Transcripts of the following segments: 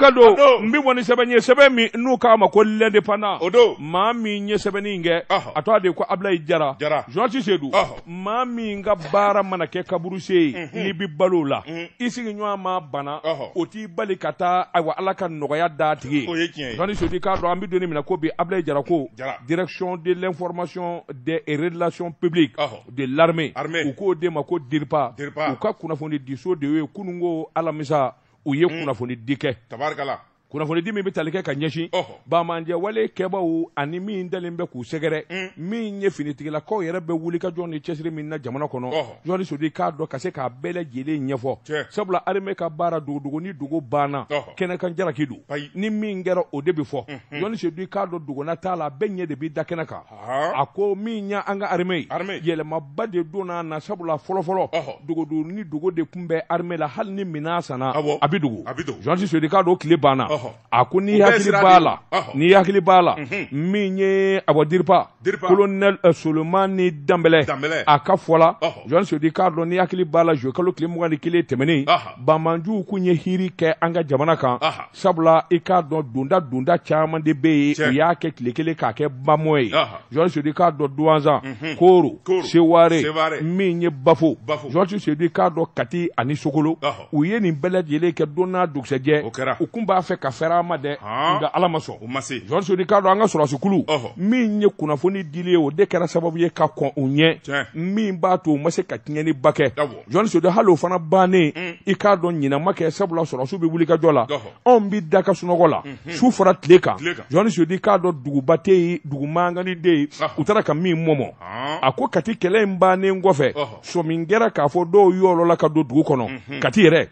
Sagado, Miwani Sabani Sabemi, no Kama, Kolende Pana, Odo, Mami Yesebeninge, Atade Kwa Abla Jara, Jean Sedu, Mami Ngabara Manake Kaburuse, Nibi Balula, Isinyama Bana, Oti Balikata, Awa Alaka Noya Dati, Jean Sedika, Rambi de Minakobi, Abla Jarako, Direction de l'information des relations publiques de l'armée, au cours de Mako Dirpa, au cas qu'on a fondé Disso de Kunungo Alamisa, ou Ye qu'on a fondé Dike. Kuna foni di mi bitalike ka nyeshi ba manje wale kebawu ani mi ndalembe ku segere mi nye finitigi la ko yere be wuli ka joni chesiri min na jamana kono joni sodi ka do kase ka bele jele nyefo sabula arme ka bara dugu ni dugu bana kene kan jara kidu ni mi ngero o debi fo joni sodi ka do dugu na tala benye de bi dakena ka ako mi nya anga arme yele mabade dona na sabula folo dugu ni dugu de kumbe arme la hal ni minasana abidugu joni sodi ka do kile bana ako ni hakili bala minye abodirpa colonel Solomani Dambele aka fola Jean Sodi Carlo ni hakili bala je kalo klimu ngani kile temeni bamanju kunye hiri ke anga jamana kan sabula ikado dunda chama de be ya ke kile ka ke bamoy Jean Sodi Carlo douanza koro seware minye bafo Jean Sodi Carlo kati ani sokolo uye ni bele yele ke dona dukseje ukumba fe ka ferama de nga alamaso Jean Sodi Carlo anga sura sukulu minye kunafoni dile o de kera sababu ye ka kon unye min ba to mase ka tinyani bake Jean Sodi halo fana bane ikado nyina make sabula sura su be wuli ka jola on bi daka sunogola su fara tleka Jean Sodi Carlo dugu bate dugu mangani de utara ka min momo ako kati kele mbane ngofe so mingera ka fo do yolo la ka do dugu kono kati re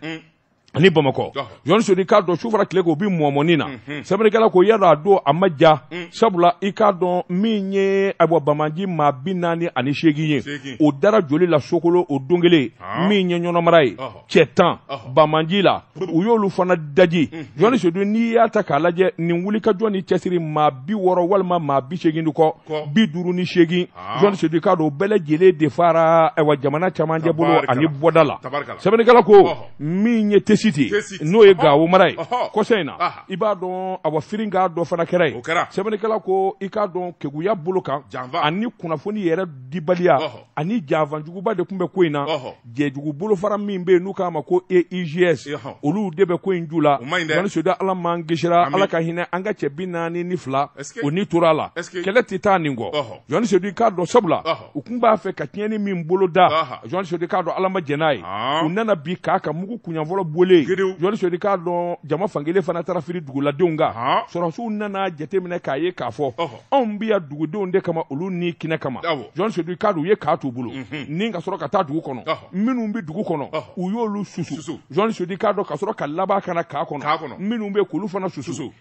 ni Bamako Jean Sodi Carlo shufara kilego bi muamonina sebenekala ko yara do amaja sabula ikado minye abo bamanji ma binani ani shegiye o dara joli la sokolo o dongele minye nyono marai chetan bamanji la uyolu fana daji Jean Sodi ni yata kalaje ni wuli ka joni chesiri ma bi woro walma ma bi shegindu ko bi duru ni shegi Jean Sodi Carlo bele jele de fara ewa jamana chamanje bolo ani bodala sebenekala ko minye city no ye gawo marai ko seyna iba don awa firinga do fana kerai sebene kala ko ikadon keguya buluka ani kunafoni yere dibalia ani javan juguba de kumbe koina je jugu bulu fara mimbe nuka mako EIGS olu debe ko injula don soda ala mangishira ala ka hina anga chebina ni nifla oni turala kele titaningo don soda ikadon sabula ukumba fe katieni mimbolo da don soda ikadon ala majenai unana bi kaka mugu kunyavolo bole Jean Sodi Carlo jama fangele fana tarafiri dugu la donga sorosu nana jetemine kaye kafo on biya dugu donde kama olu ni kine kama Jean Sodi Carlo ye ka to bulu ninga soro ka ta dugu kono minu mbi dugu kono uyolu susu Jean Sodi Carlo ka soro ka laba kana ka kono minu mbi kulu fana susu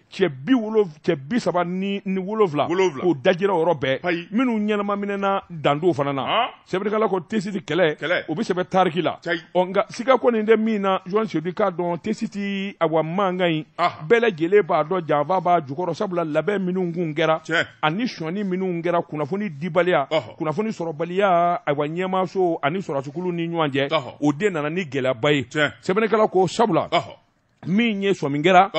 chebi saba ni wolovla ko dajira orobe minu nyanama minena dando fana na sebri kala ko tesiti kele obi sebe tarikila onga sika ko ninde mina Jean Sodi Carlo tesiti awa mangai bele jele ba do java ba jukoro sabula labe minu ngungera ani shoni minu ngera kunafoni dibalia kunafoni sorobalia awa nyema so ani sorasukulu ni nyanje ode nana ni gela bayi sebene kala ko sabula minye swamingera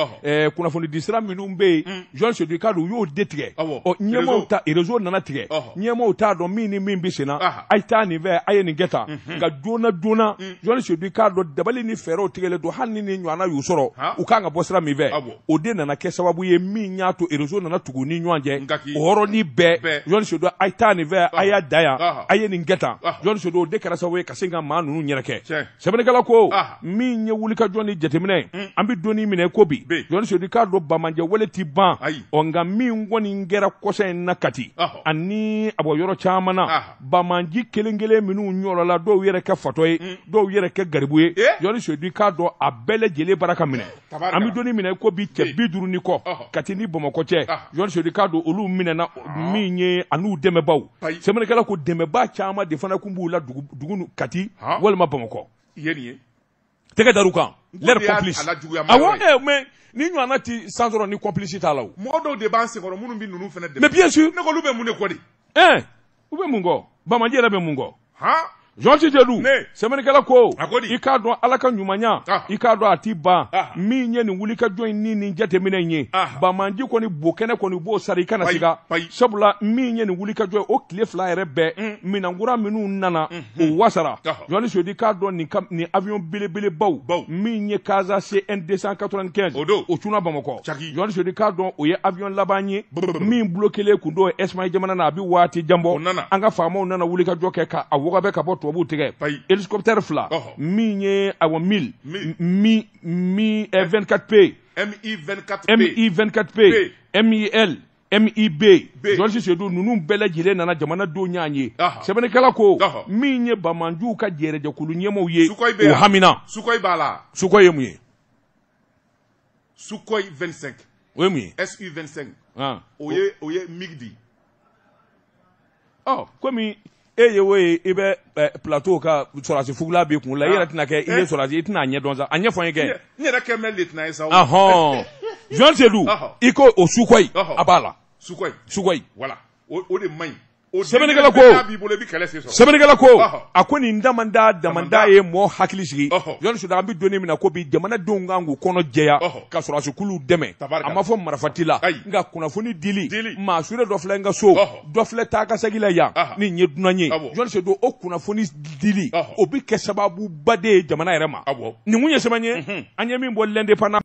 kuna fondi disra minumbe Jean Sodi Carlo yo detige o nyema uta erezo nana tige nyema uta do mini mimbi sena aita ni ve aye ni geta ga dona Jean Sodi Carlo dabali ni fero tigele do hanni ni nyana yusoro ukanga bosra mi ve o de nana ke sababu ye minya to erezo nana tugu ni nyanje oro ni be Jean Sodi aita ni ve aya daya aye ni geta Jean Sodi o de kara sawe kasinga manu nyereke sebene kala ko minye wulika joni jetemine ambi doni mine kobi Jean Sodi Carlo bamanje waleti ban onga mi ngoni ngera kosa nakati ani abo yoro chamana bamanji kelengele minu nyoro la do yere ka fatoy do yere ka garibuye Jean Sodi Carlo abele jele baraka mine ambi doni mine kobi che biduru ni ko kati ni bomako che Jean Sodi Carlo olu mine na minye anu deme baw semene kala ko deme ba chama defana kumbu la dugunu kati walma bomako yeniye tege darukan l'air complice mais ni ñu anati sans ni complicité ala o modo de ban se ko munu bi nunu fene de mais bien sûr ne ko lube mune ko di ube mungo ba ma jere be mungo Jonti Jedu semanikala ko i ka dɔn Ala ka ɲumanya i ka dɔn a ti ban min ye nin wuli ka jɔn ni nin jateminɛ ye bamanji kɔni bo kɛnɛ kɔni b'o sari i kana siga sabula min ye nin wuli ka jɔn o tile 2 yɛrɛ bɛɛ minankura minnu nana o wasara Jonti Jedu ka dɔn nin avion belebelebaw min ye Casa CN295 o tuna Bamakɔ Jonti Jedu ka dɔn o ye avion laban ye min bloqué kun do Espagne jamana na a bi waati janbɔ an ka faamaw nana wuli ka jɔ kɛ ka a wagabɛ ka bɔ tubabu tigɛ hélicoptère 2 min ye awa 1000 mi 24P mi 24P MIL MIB Jonti Jedu nunu bɛɛ lajɛlen nana jamana don ɲa ye sɛbɛnnikɛla ko min ye bamanjuw ka jɛrɛjɛkulu ɲɛmɔw ye o hamina Sukhoi b'a la Sukhoi ye mun ye Sukhoi 25 o ye mun ye SU 25 o ye MiG komi e ye wo ye i bɛ plateau ka sɔrɔsi fugula b'i kun la i yɛrɛ tɛna kɛ i ye sɔrɔsi i tɛna a ɲɛ dɔn sa a ɲɛfɔ n ye kɛ n yɛrɛ kɛ mɛ lieutenant ye sa Jonti Jedu i ko o Sukhoi a b'a la Sukhoi voilà o de man ɲi sɛbɛnnikɛla ko a ko nin damanda ye mɔɔ hakili sigi Jonti Jedu an bɛ donni min na ko bi jamanadenw kan k'u kɔnɔ jɛya ka sɔrɔsikuluw dɛmɛ a ma fɔ marifati la nka kunnafoni dili maa sure dɔ filɛ n ka so dɔ filɛ taa ka segin la yan ni nin ye dunan ye Jonti Jedu o kunnafoni dili o bi kɛ sababuba de ye jamana yɛrɛ ma nin kun ye sɛbɛn ye an ye min bɔ l'indépendant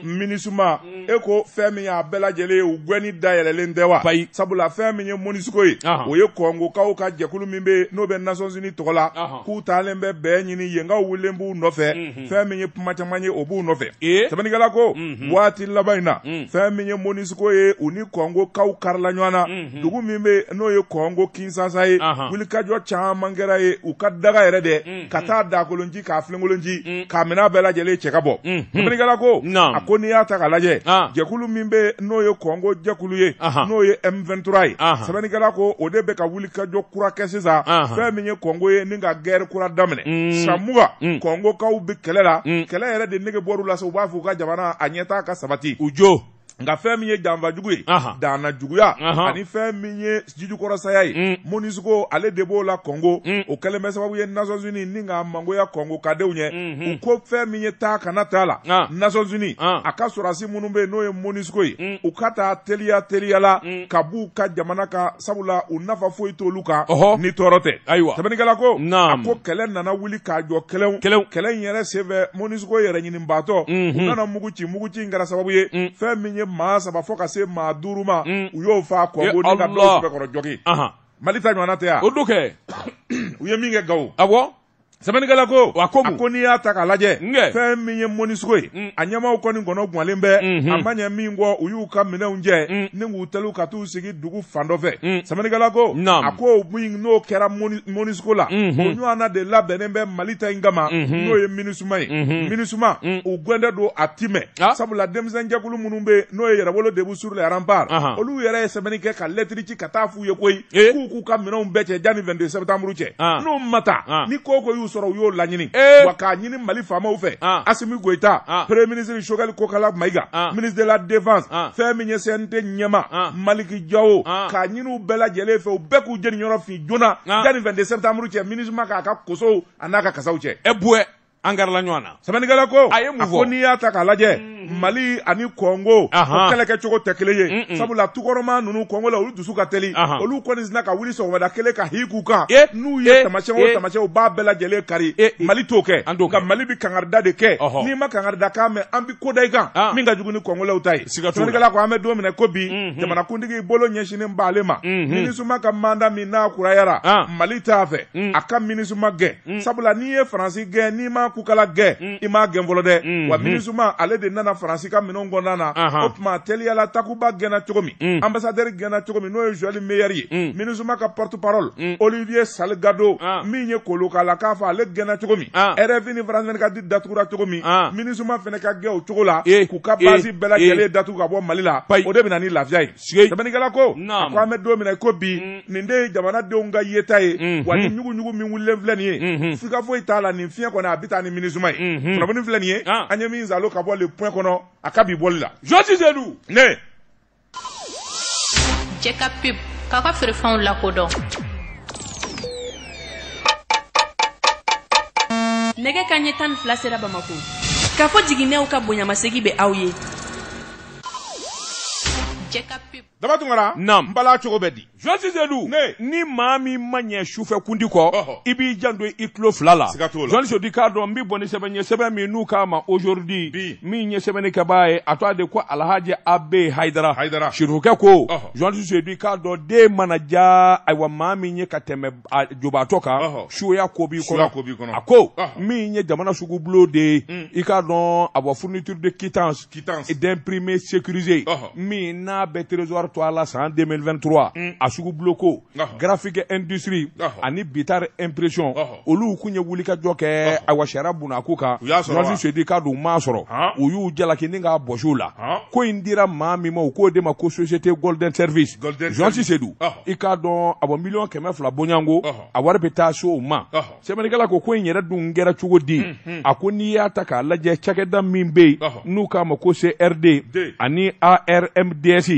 MINUSMA e ko fɛn min y'a bɛɛ lajɛlen u gɛnni dayɛlɛlen tɛ wa sabula fɛn min ye MONUSCO ye o ye Kongokaw ka jɛkulu min bɛ n'o bɛ Nations Unies tɔgɔ la k'u taalen bɛ bɛɛ ɲini yenkaw wulilen b'u nɔfɛ fɛn min ye kuma caman ye o b'u nɔfɛ sɛbɛnnikɛla ko waati laban in na fɛn min ye MONUSCO ye u ni Kongokaw karila ɲɔgɔn na dugu min bɛ n'o ye Kongo Kinshasa ye wulikajɔ caman kɛra ye u ka daga yɛrɛ dɛ ka taa dakolonji k'a filenkolonji k'a minɛ bɛɛ lajɛlen cɛ ka bɔ sɛbɛnnikɛla ko a ko n'i y'a ta k'a lajɛ jɛkulu min bɛ n'o ye Kongo jɛkulu ye n'o ye M23 ye sɛbɛnnikɛla ko o de bɛ ka wuli ka jɔ kura kɛ sisan fɛn min ye Kongo ye ni ka guerre kura daminɛ san 20 Kongokaw bɛ kɛlɛ la kɛlɛ yɛrɛ de nege bɔr'u la se u b'a fɔ u ka jamana a ɲɛtaa ka sabati u jo nka fɛn min ye janfajugu ye dannajuguya ani fɛn min ye jijukɔrɔsaya ye MONUSCO ale de b'o la Kongo o kɛlen bɛ sababu ye Nations Unies ni ka mangoya Kongo kadenw ɲɛ u ko fɛn min ye taa kana taa la Nations Unies a ka sɔrɔsi minnu bɛ yen n'o ye MONUSCO ye u ka taa teliya la ka b'u ka jamana kan sabula u nafa foyi t'olu kan ni tɔɔrɔ tɛ sɛbɛnnikɛla ko a ko kɛlɛ nana wuli k'a jɔ kɛlɛ in yɛrɛ senfɛ MONUSCO yɛrɛ ɲinibaatɔ u nana mugu ci in kɛra sababu ye fɛn min ye maa 3 fo ka se maa 5 ma u y'o fa Kongo ni ka dɔw bɛɛ kɔrɔ jogi Mali ta ɲɔgɔnna tɛ yan o do kɛ u ye min kɛ Gawo sɛbɛnnikɛla ko a ko n'i y'a ta k'a lajɛ fɛn min ye MONUSCO ye a ɲɛmaw kɔni kɔnɔ guwanlen bɛ a ma ɲɛ min kɔ u y'u ka minɛnw jɛ ni k'u teliw ka t'u sigi dugu fan dɔ fɛ sɛbɛnnikɛla ko a ko min n'o kɛra MONUSCO la o ɲɔgɔnna de labɛnnen bɛ Mali ta in kama n'o ye MINUSMA ye MINUSMA u gwɛndɛ don a ti mɛn sabula denmisɛnjɛkulu minnu bɛ n'o ye Yɛrɛwolo Debu sur les remparts olu yɛrɛ ye sɛbɛnni kɛ ka lɛtiri ci ka taa f'u ye koyi k'u ka minɛnw bɛɛ cɛ janni 22 septembre cɛ n'o ma taa ni ko y'u sɔrɔ u y'o laɲini wa k'a ɲini Mali faamaw fɛ Assimi Goïta premier ministre Choguel Kokala Maïga ministre de la défense fɛn min ye CNT ɲɛma Maliki Diawo k'a ɲini u bɛɛ lajɛlen fɛ u bɛɛ k'u jeni ɲɔgɔn fin joona janni 22 septembre cɛ MINUSMA k'a ka kosow a n'a ka kasaw cɛ an garila ɲɔgɔn na sɛbɛnnikɛla ko a ko n'i y'a ta k'a lajɛ Mali ani Kongo o kɛlɛkɛcogo tɛ kelen ye sabula tukɔrɔma ninnu Kongo la olu dusu ka teli olu kɔni sina ka wuli sɔgɔmada kelen ka hi k'u kan n'u ye tamasiyɛn o tamasiyɛn u b'a bɛɛ lajɛlen kari Mali t'o kɛ nka Mali bɛ kangarida de kɛ n'i ma kangarida kan mɛn an bɛ ko da i kan min ka jugu ni Kongolaw ta ye sɛbɛnnikɛla ko an bɛ don minɛ ko bi jamanakuntigi bolo ɲɛsinnen b'ale ma MINUSMA ka mandat min n'a kurayara Mali t'a fɛ a ka MINUSMA gɛn sabula n'i ye Faransi gɛn n'i ma kukala gɛn i m'a gɛn fɔlɔ dɛ wa MINUSMA ale de nana Faransi ka minɛnw kɔnɔna na o tuma teliyala takuba gɛnna cogo min ambassadeur gɛnna cogo min n'o ye Joël Meyer ye MINUSMA ka porte parole Olivier Salgado min ye koloka la k'a fɔ ale gɛnna cogo min RFI ni France 24 di datugura cogo min MINUSMA fɛnɛ ka gɛn o cogo la k'u ka base bɛɛ lajɛlen datugu ka bɔ Mali la o de bɛ na ni lafiya ye sɛbɛnnikɛla ko a ko an bɛ don minɛ ko bi nin de ye jamanadenw ka yeta ye wa ni ɲuguɲugu min wulilen filɛ nin ye fika foyi t'a la nin fiɲɛ kɔni a bɛ taa ni MINUSMA ye kunnafoni filɛ nin ye an ye min zalo ka bɔ le point kɔnɔ a ka bi bɔli la Jonti Jedu ne Jɛka pub k'a ka feerefɛnw lakodɔn nege kanɲɛ 12 sera Bamako k'a fɔ jiginɛw ka bonyamasegi bɛ aw ye. Daba Tunkara Nam Mbala cogo bɛ di Jean Cizedou ni maa min ma ɲɛ sufɛ kundi kɔ i b'i janto i tulo fila la Jean Cizedou k'a dɔn n bɛ bɔ ni sɛbɛn ye sɛbɛn min n'u k'a ma aujourd'hui min ye sɛbɛnni kɛbaa ye a tɔgɔ de ko Alhaji Abe Haidara sirifukɛ ko Jean Cizedou k'a dɔn den mana ja ayiwa maa min ye ka tɛmɛ jobaatɔ kan suya ko b'i kɔnɔ a ko min ye jamana sugu bulon de ye i k'a dɔn a bɔ fourniture de quittance d'imprimé sécurisé min n'a bɛ trésor to a la san 2023 a sugu buloko graphique industrie ani bitar impression olu kun ye wuli ka jɔ kɛ a washara bunaku kan Jean Cizedou k'a dɔn ma sɔrɔ u y'u jalaki ni k'a bɔsiw la ko in dira maa min ma u k'o de ma ko société Golden Service Jean Cizedou i k'a dɔn a bɔ miliyɔn 200 bonyango a wari bɛ taa so o ma sɛbɛnnikɛla ko in yɛrɛ dun kɛra cogo di a ko n'i y'a ta k'a lajɛ cakɛda min bɛ yen n'u k'a ma ko CRD ani ARMDS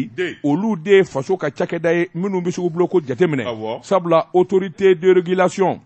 olu de faso ka cakɛda ye minnu bɛ sugu bulon ko jateminɛ sabula autorité de régulation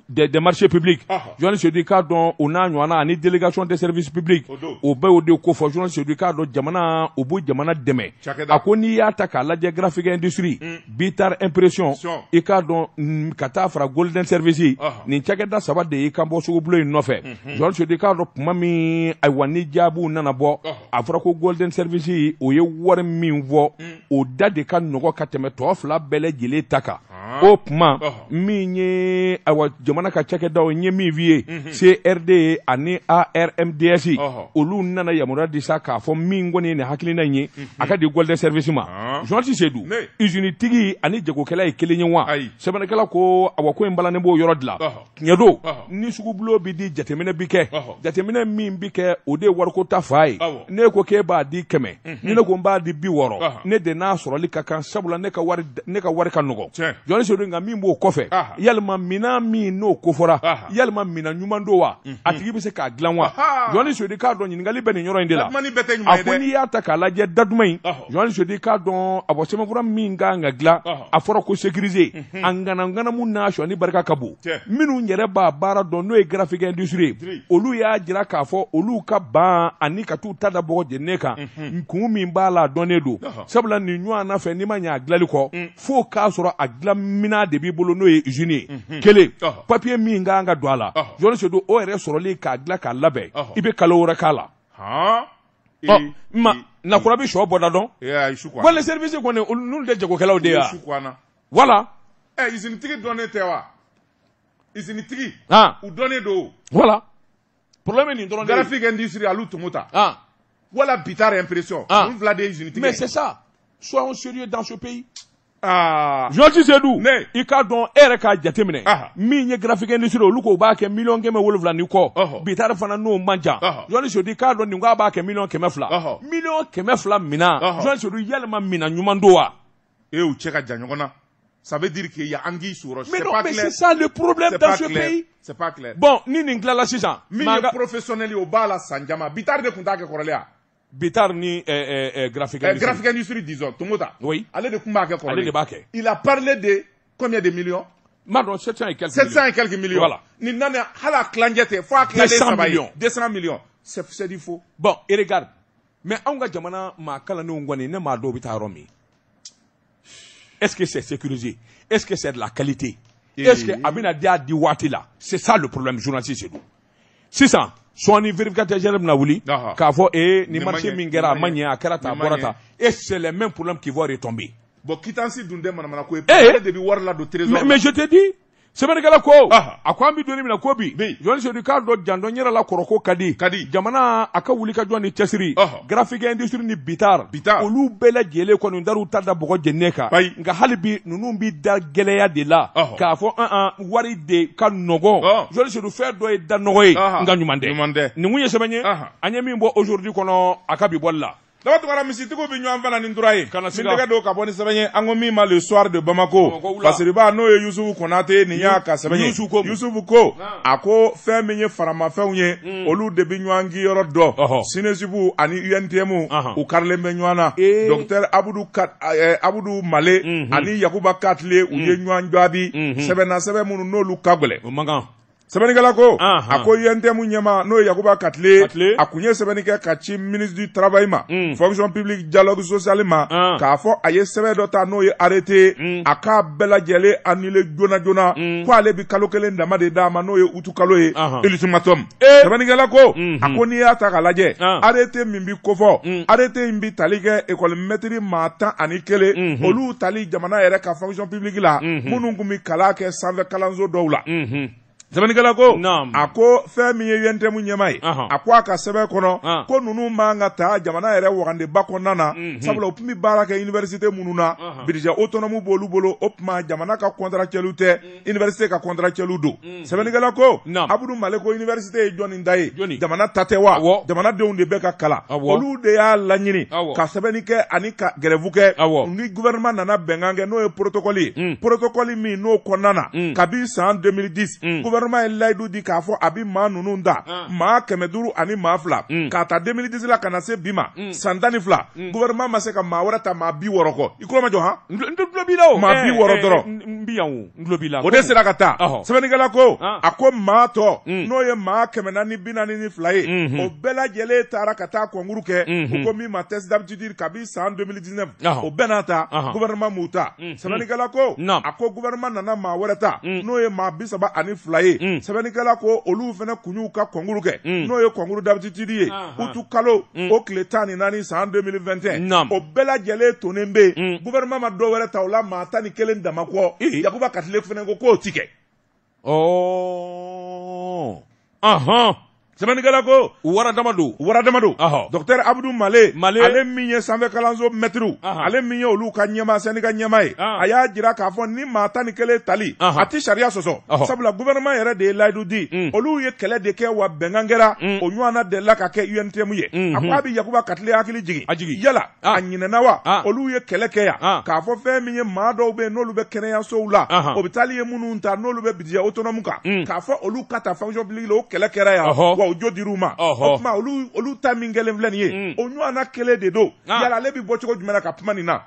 des marchés publics Jean Cizedou k'a dɔn o n'a ɲɔgɔnna ani délégation des services publics o bɛɛ y'o de ko fɔ Jean Cizedou k'a dɔn jamana o b'o jamana dɛmɛ a ko n'i y'a ta k'a lajɛ graphique industrie bitar impression i k'a dɔn ka taa fara Golden Service nin cakɛda saba de y'i kan bɔ sugu bulon in nɔfɛ Jean Cizedou k'a dɔn tuma min ayiwa ni jaabiw nana bɔ a fɔra ko Golden Service o ye wari min fɔ o da de ka nɔgɔ ka tɛmɛ tɔ fila bɛɛ lajɛlen ta kan o tuma min ye ayiwa jamana ka cakɛdaw n ye min f'i ye CRD ani ARMDS olu nana yamaruya di sa k'a fɔ min kɔni ye nin hakilina in ye a ka di Golden Service ma Jean Cizedou usine tigi ani jagokɛla ye kelen ye wa sɛbɛnnikɛla ko awa ko in balannen b'o yɔrɔ dilan tiɲɛ don ni sugu bulon bi di jateminɛ bi kɛ jateminɛ min bi kɛ o de ye wariko ta fa ye ne ko k'e b'a di 100 ni ne ko n b'a di 60 ne de n'a sɔrɔli ka kan sabula ne ka wari ka nɔgɔ Jean Cizedou nka min b'o kɔfɛ yalima mina min n'o kofɔra yalima mina ɲuman do wa a tigi bɛ se k'a dilan wa Jean Cizedou k'a dɔn ɲininkali bɛ nin yɔrɔ in de la a ko n'i y'a ta k'a lajɛ daduma in Jean Cizedou k'a dɔn a bɔ sɛbɛnfura min kan ka dilan a fɔra ko sécurisé a nganamu n'a sɔnni barika ka bon minnu yɛrɛ b'a baara dɔn n'o ye graphique industrie olu y'a jira k'a fɔ olu ka ban ani ka t'u ta da bɔgɔ jeninen kan kun min b'a la dɔnnen don sabula nin ɲɔgɔn fɛ n'i ma ɲɛ a dilanli kɔ fo k'a sɔrɔ a dilan mina de b'i bolo n'o ye usine ye kelen papier min kan ka don a la Jean Cizedou o yɛrɛ sɔrɔli k'a dilan k'a labɛn i bɛ kalo wɛrɛ k'a la nakura bɛ sɔ bɔda dɔn Golden Service kɔni n'olu tɛ jagokɛlaw de ya wala usine tigi dɔnnen tɛ wa usine tigi u dɔnnen don wala problème nin dɔrɔn de ye graphique industrie alu tumu ta wala bitar impression olu fila de ye usine tigi mais c'est ça soyons sérieux dans ce pays Jean Cizedou i k'a dɔn e yɛrɛ k'a jateminɛ min ye graphique industrie olu ko b'a kɛ 700,000 ni kɔ bitari fana n'o man ca Jean Cizedou i k'a dɔn nin k'a b'a kɛ 200,000 200,000 mina Jean Cizedou yalima mina ɲuman don wa u cɛ ka jan ɲɔgɔn na ça veut dire qu'il y a anguille sous roche mais non mais c'est ça le problème dans ce pays c'est pas clair bon ni nin tilala sisan min ye professionnel ye o b'a la san jama bitari de kun t'a kɛ kɔrɔlen Bitar ni graphique industrie disons Tomota oui allez de kumba kɛ allez de baké il a parlé de combien de millions Madon 700 et quelques millions voilà ni nana hala klanjete faut clander 200 millions c'est du faux bon et regarde mais on ga jamana ma kala no ngoni ne ma do bita romi est-ce que c'est sécurisé est-ce que c'est de la qualité est-ce que abina dia di wati là c'est ça le problème journaliste c'est nous 600 Soani vérificateur général na wuli k'a fɔ ni marché min kɛra a ma ɲɛ a kɛra ta a bɔra ta et c'est le même problème qui va retomber bon quittance dun tɛ manamana ko ye de bi wari la don trésor mais je te dis sɛbɛnnikɛla ko a ko an bi donni mina ko bi Jean Cizedou k'a dɔn jandɔn yɛrɛ la kɔrɔ ko ka di jamana a ka wuli ka jɔ ni cɛsiri graphique industrie ni bitar olu bɛɛ lajɛlen kɔni dar'u ta da bɔgɔ jeninen kan nka hali bi ninnu bi da gɛlɛya de la k'a fɔ wari de ka nɔgɔ Jean Cizedou fɛn dɔ ye da nɔgɔ ye nka ɲuman tɛ nin kun ye sɛbɛn ye an ye min bɔ aujourd'hui kɔnɔ a ka bi bɔli la Daba Tunkara misitigiw bi ɲɔgɔn fana nin tura ye min tɛgɛ don ka bɔ ni sɛbɛn ye an ko min ma le soir de Bamako Fasiriba n'o ye Yusufu Konate nin y'a ka sɛbɛn ye Yusufu ko a ko fɛn min ye faramafɛnw ye olu de bi ɲɔgɔn giyɔrɔ dɔn Sinesibu ani UNTM u karilen bɛ ɲɔgɔn na Docteur Abudu Male ani Yakuba Katile u ye ɲɔgɔn jaabi sɛbɛnna sɛbɛn minnu n'olu ka gɛlɛn sɛbɛnnikɛla ko a ko INTM ɲɛma n'o ye Yakuba Katile a kun ye sɛbɛnni kɛ ka ci ministre du travail ma fonction publique dialogue social ma k'a fɔ a ye sɛbɛn dɔ ta n'o ye arrêté a k'a bɛɛ lajɛlen annulé joona joona ko ale bi kalo kelen dama de d'a ma n'o ye utu kalo ye ultimatum sɛbɛnnikɛla ko a ko n'i y'a ta k'a lajɛ arrêté min bi kofɔ arrêté in bi tali kɛ école maître maa 11 olu tali jamana yɛrɛ ka fonction publique la minnu kun bi kalan kɛ sanfɛ kalanso dɔw la sɛbɛnnikɛla ko a ko fɛn min ye INTM ɲɛma ye a ko a ka sɛbɛn kɔnɔ ko ninnu man ka taa jamana yɛrɛ wagandeba kɔnɔna na sabula u tun bɛ baara kɛ université minnu na budget autonome b'olu bolo o tuma jamana ka contractuel tɛ université ka contractuel don sɛbɛnnikɛla ko Abudu Male ko université ye jɔnni da ye jamana ta tɛ wa jamanadenw de bɛ ka kalan olu de y'a laɲini ka sɛbɛnni kɛ ani ka grève kɛ ni gouvernement nana bɛnkan kɛ n'o ye protocole min n'o kɔnɔna na kabi san 2010 gouvernement ye layidu di k'a fɔ a bi maa ninnu da maa 500 ani maa 2 k'a ta 2010 la ka na se bi ma san 12 gouvernement ma se ka maa wɛrɛ ta maa 60 kɔ i kulo ma jɔ han maa 60 dɔrɔn o de sera ka taa sɛbɛnnikɛla ko a ko maa tɔ n'o ye maa 442 ye o bɛɛ lajɛlen taara ka taa concours kɛ u ko min ma test d'aptitude kabi san 2019 o bɛɛ n'a ta gouvernement m'u ta sɛbɛnnikɛla ko a ko gouvernement nana maa wɛrɛ ta n'o ye maa 32 ye sɛbɛnnikɛla ko olu fana kun y'u ka concours kɛ n'o ye concours d'aptitude ye utu kalo o tile 14 san 2021 o bɛɛ lajɛlen tonnen bɛ gouvernement ma dɔ wɛrɛ ta o la maa 11 dama kɔ Yakuba Katile fana ko k'o ti kɛ sɛbɛnnikɛla ko wara dama don docteur Abudu Male ale min ye sanfɛ kalanso maître ale min ye olu ka ɲɛma syndicat ɲɛma ye a y'a jira k'a fɔ ni maa 11 tali a ti sariya sɔsɔ sabula gouvernement yɛrɛ de ye layidu di olu ye kɛlɛ de kɛ wa bɛnkan kɛra o ɲɔgɔnna delila ka kɛ UNTM ye a ko a bi Yakuba Katile hakili jigin yala a ɲinɛna wa olu ye kɛlɛ kɛ yan k'a fɔ fɛn min ye maa dɔw bɛ yen n'olu bɛ kɛnɛyasow la hôpital ye minnu ta n'olu bɛ budget autonome kan k'a fɔ olu ka ta fonction publique la o kɛlɛ kɛra yan o jo dir'u ma o tuma olu ta min kɛlen filɛ nin ye o ɲɔgɔnna kelen de don yala ale bi bɔ cogo jumɛn na ka kuma nin na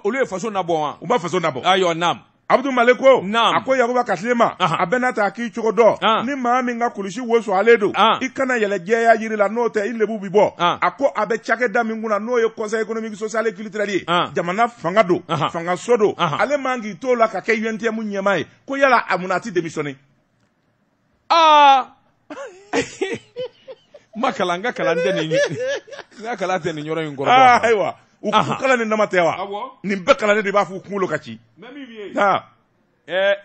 olu ye faso nabɔ wa u ma faso nabɔ ayiwa naam Abudu Male ko a ko Yakuba Katile ma a bɛɛ n'a ta k'i cogo dɔn ni maa min ka kulusi woso ale don i kana yɛlɛ jɛya yiri la n'o tɛ i lebu bi bɔ a ko a bɛ cakɛda min kunna n'o ye conseil économique social et culturel ye jamana fanga don fangaso don ale man k'i to la ka kɛ UNTM ɲɛma ye ko yala a munna a ti démissionner ma kalan n ka kalan tɛ nin yɔrɔ in kɔrɔ ayiwa u kalan ni nama tɛ wa nin bɛɛ kalan de b'a fɔ u kunkolo ka ci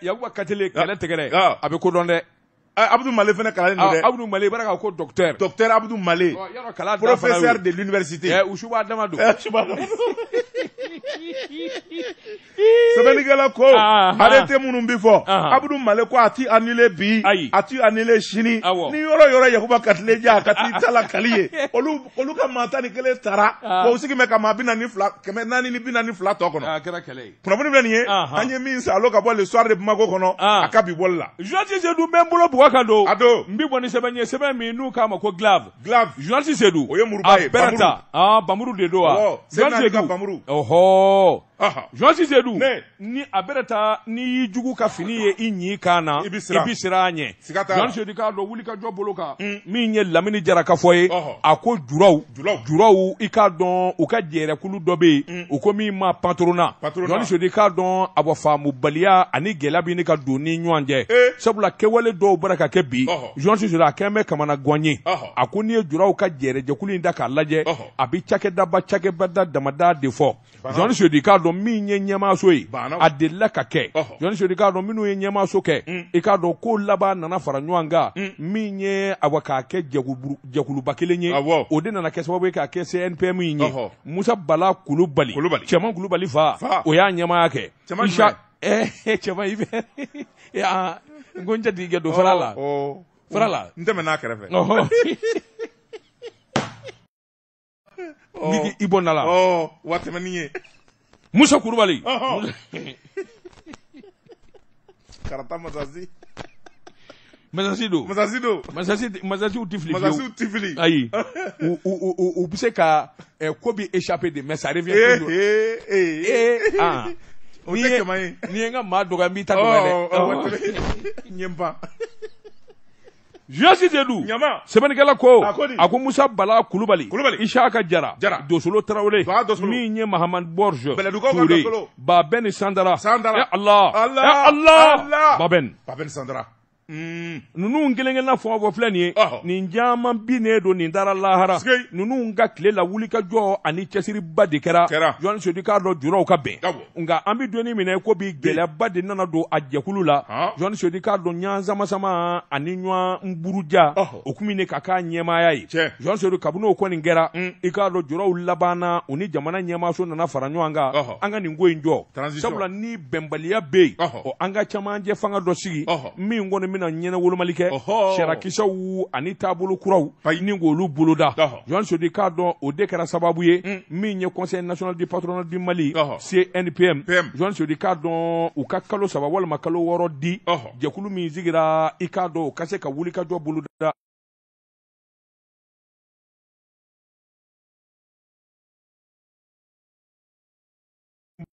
Yakuba Katile kɛlɛ tɛgɛrɛ a bɛ kodɔn dɛ Abudu Male fana kalan don dɛ Abudu Male i b'a ko docteur Abudu Male professeur de l'université Usuba Adama don sɛbɛnnikɛla ko arrêté minnu bi fɔ Abudu Male ko a ti annulé bi a ti annulé sini ni yɔrɔ Yakuba Katile ja ka ti tala kali ye olu ka maa 11 taara ko sigi mɛ ka maa 442 tɔ kɔnɔ kunnafoni bɛ nin ye an ye min sa alo ka bɔ le soir de Bamako kɔnɔ a ka bi bɔli la journaliste Seydou bɛ n bolo bugɔ kan don n bi bɔ ni sɛbɛn ye sɛbɛn min n'u k'a ma ko glave journaliste Seydou o ye Muruba ye Bamuru de don wa journaliste Bamuru journaliste Seydou ni a bɛrɛ ta n'i y'i jugu ka fini ye i ɲi kan na i bi siran a ɲɛ journaliste Seydou k'a dɔn wuli ka jɔ bolo kan min ye Lamini Jara ka fɔ ye a ko juraw i k'a dɔn u ka jɛrɛkulu dɔ bɛ yen u ko min ma patronat journaliste Seydou k'a dɔn a bɔ faamubaliya ani gɛlɛya bɛ ne ka don ni ɲɔgɔn cɛ sabula kɛwale dɔw bɔra ka kɛ bi journaliste Seydou a kɛn bɛ kamana gan ye a ko n'i ye juraw ka jɛrɛjɛkulu in da k'a lajɛ a bɛ cakɛbada damada de fɔ journaliste Seydou k'a dɔn min ye ɲɛmaaso ye a delila ka kɛ journaliste Seydou k'a dɔn minnu ye ɲɛmaaso kɛ i k'a dɔn ko laban nana fara ɲɔgɔn kan min ye k'a kɛ jɛkuluba kelen ye o de nana kɛ sababu ye k'a kɛ CNPM in ye Musa Bala Kulubali Cɛman Kulubali fa o y'a ɲɛmaaya kɛ cɛman i bɛ n ko n jate kɛ don fara la n tɛmɛ n'a kɛrɛfɛ i bɔ na la wa tɛmɛnin ye Musa Kulubali karata Masasi don Masasiw ti fili ayi u bɛ se ka ko bi échapper de mais ça revient toujours n'i ye n ka maa dɔgɔya n b'i ta dɔgɔya dɛ ɲɛ ban Jasi Zedu sɛbɛnnikɛla ko a ko Musa Bala Kulubali Ishaka Jara Dosolo Tarawele min ye Mahamad Borge Toure Baben Sandara Allah Baben Sandara nunu ngelengelena fɔ filɛ nin ye nin caman bi ne don nin dara lahara nunu ka tile la wuli ka jɔ ani cɛsiriba de kɛra Jɔn Sodi k'a dɔn juraw ka bɛn nka an bi donni minɛ ko bi gɛlɛyaba de nana don a jɛkulu la Jɔn Sodi k'a dɔn ɲansamasama ani ɲɔgɔn buruja o kun ne ka k'a ɲɛmaaya ye Jɔn Sodi kabini o kɔni kɛra i k'a dɔn juraw labanna u ni jamana ɲɛmaaso nana fara ɲɔgɔn kan an ka nin ko in jɔ sabula ni bɛnbaliya bɛ yen an ka camancɛ fanga dɔ sigi min kɔni na ɲɛnɛ wolomali kɛ sarakisɛw ani taabolo kuraw ni k'olu boloda Jɔn Sodi k'a dɔn o de kɛra sababu ye min ye Conseil national du patronat du Mali CNPM Jɔn Sodi k'a dɔn u ka kalo 3 walima kalo 6 di jɛkulu min sigira i k'a dɔn u ka se ka wuli ka jɔ boloda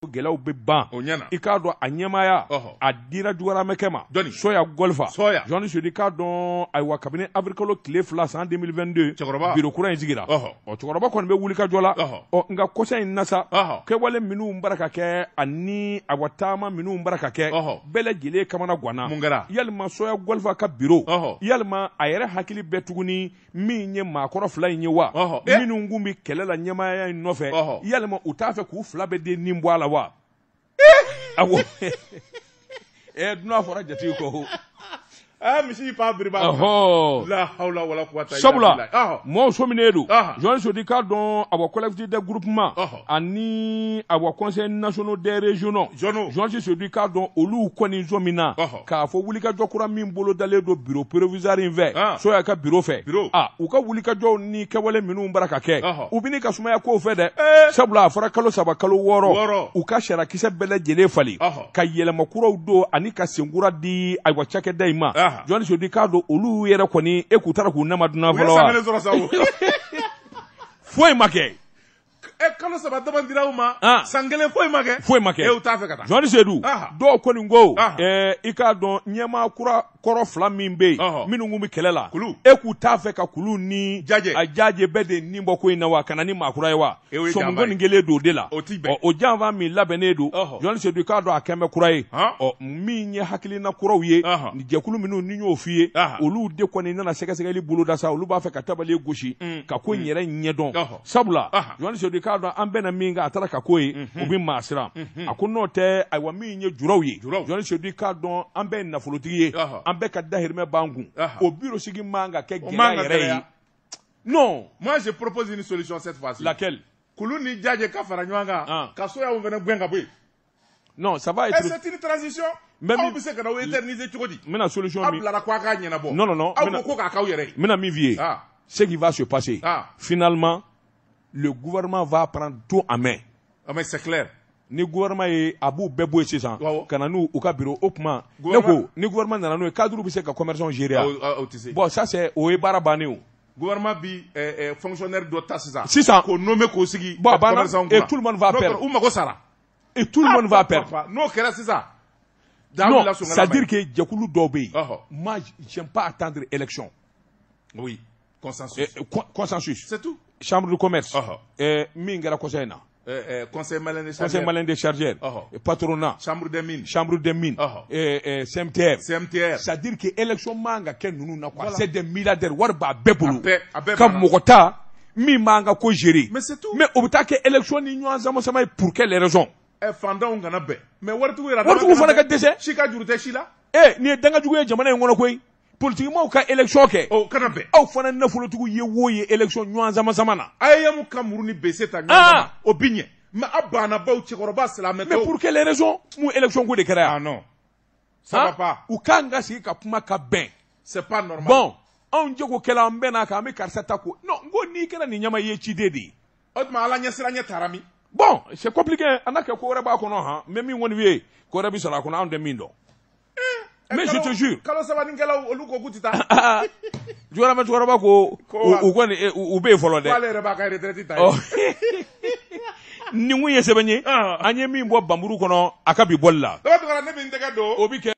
gɛlɛyaw bɛ ban i k'a dɔn a ɲɛmaaya a dira jugaramɛkɛ ma Soya Golfa Jɔn Sodi k'a dɔn ayiwa kabini avril kalo tile 2 san 2022 biro kura in sigira cɛkɔrɔba kɔni bɛ wuli ka jɔ la nka kɔsa in na sa kɛwale minnu bara ka kɛ ani awa taama minnu bara ka kɛ bɛɛ lajɛlen kamana ganna yalima Soya Golfa ka biro yalima a yɛrɛ hakili bɛ tuguni min ye maakɔrɔ 2 in ye wa minnu kun bi kɛlɛ la ɲɛmaaya in nɔfɛ yalima u t'a fɛ k'u 2 bɛ den nin bɔ a la wa awo duna fɔra jati ko misi pa biriba la hawla wala quwwata sabula mo somine do Jɔn Sodi k'a dɔn awa collectif de groupement ani awa conseil national des régionaux Jɔn Sodi k'a dɔn olu kɔni zomina k'a fɔ wuli ka jɔ kura min bolo dalen do bureau provisoire in fɛ Soya ka bureau fɛ u ka wuli ka jɔ ni kɛwale minnu bara ka kɛ u bini ka sumaya ko fɛ dɛ sabula a fɔra kalo 3 kalo 6 u ka sarakisɛ bɛɛ lajɛlen fali ka yɛlɛma kuraw do ani ka senkura di ayiwa cakɛda in ma Jɔn Sodi k'a dɔn olu yɛrɛ kɔni e k'u taara k'u nama dunna fɔlɔ wa foyi ma kɛ kalo 3 daban diraw ma san kelen foyi ma kɛ e u t'a fɛ ka taa Jɔn Sodi dɔw kɔni ko i k'a dɔn ɲɛmaa kura kɔrɔ 2 min bɛ yen minnu kun bɛ kɛlɛ la e k'u t'a fɛ ka kulu ni a jaje bɛɛ de nin bɔ ko in na wa kana ni maakura ye wa sɔmɔgɔ nin kelen don de la o janfa min labɛnnen don Jɔn Sodi k'a dɔn a kɛn bɛ kura ye min ye hakilina kuraw ye ni jɛkulu minnu ni y'o f'i ye olu de kɔni nana sɛgɛsɛgɛli boloda sa olu b'a fɛ ka tabali gosi ka ko in yɛrɛ ɲɛdɔn sabula Jɔn Sodi k'a dɔn an bɛna min kan a taara ka ko ye u bɛ maa siran a ko n'o tɛ ayiwa min ye juraw ye Jɔn Sodi k'a dɔn an bɛɛ ye nafolotigi ye an bɛɛ ka dahirimɛ b'an kun o biro sigi man ka kɛ gɛlɛya yɛrɛ ye non moi je propose une solution cette fois-ci laquelle kulu ni jaje ka fara ɲɔgɔn kan ka Soya o fana gɛn ka bɔ yen non ça va être c'est une transition aw bɛ se ka na o éterniser cogo di n bɛna solution min aw bilara ko a k'a ɲɛnabɔ non aw ko k'a k'aw yɛrɛ ye n bɛna min f'i ye ce qui va se passer finalement le gouvernement va prendre tout en main mais c'est clair ni gouvernement ye a b'u bɛɛ bɔ yen sisan ka na n'u ka bureau o tuma ne ko ni gouvernement nana n'o ye cadre bɛ se ka commerçants gérer bon ça c'est o ye baara bannen o gouvernement bi fonctionnaire dɔ ta sisan k'o nommer k'o sigi bon et tout le monde va perdre u mago sara et tout le monde va perdre n'o kɛra sisan non c'est-à-dire que jɛkulu dɔw bɛ yen moi j'aime pas attendre élection oui consensus c'est tout chambre de commerce min kɛra conseil na conseil malien des chargeurs patronat chambre des mines CMTR c'est-à-dire que élection man ka kɛ ninnu na quoi c'est des milliardaires wari b'a bɛɛ bolo ka mɔgɔ ta min man ka ko gérer mais o bɛ taa kɛ élection ni ɲɔgɔn sama ye pour quelle raison fantanw kana bɛn mais waritigiw fana ka dɛsɛ si ka juru tɛ si la nin ye dangajugu ye jamana in kɔnɔ koyi politikimaw ka élection kɛ kana bɛn aw fana nafolotigiw ye wo ye élection ɲɔgɔn sama na AEM ka muru ni BC ta ɲɔgɔn o bi ɲɛ mais a banna baw cɛkɔrɔba silamɛtɔw mais pour quelle raison mun élection ko de kɛra yan non ça va pas u kan ka sigi ka kuma ka bɛn c'est pas normal bon anw jago kɛla an bɛɛ n'a kan an bɛ karisa ta ko non n ko n'i kɛra nin ɲama ye ciden de ye o tuma ala ɲɛsiranya taara min bon c'est compliqué an n'a kɛ ko wɛrɛ b'a kɔnɔ han mais min kɔni ye ko wɛrɛ bɛ sɔrɔ a kɔnɔ anw tɛ min dɔn mais je te jure kalo sabanikɛlaw olu ko k'u tɛ taa cɛkɔrɔba ko u kɔni u bɛ yen fɔlɔ dɛ k'ale yɛrɛ b'a ka retraite ta ye nin kun ye sɛbɛn ye an ye min bɔ banburu kɔnɔ a ka bi bɔli la ne bɛ n tɛgɛ don o bɛ kɛ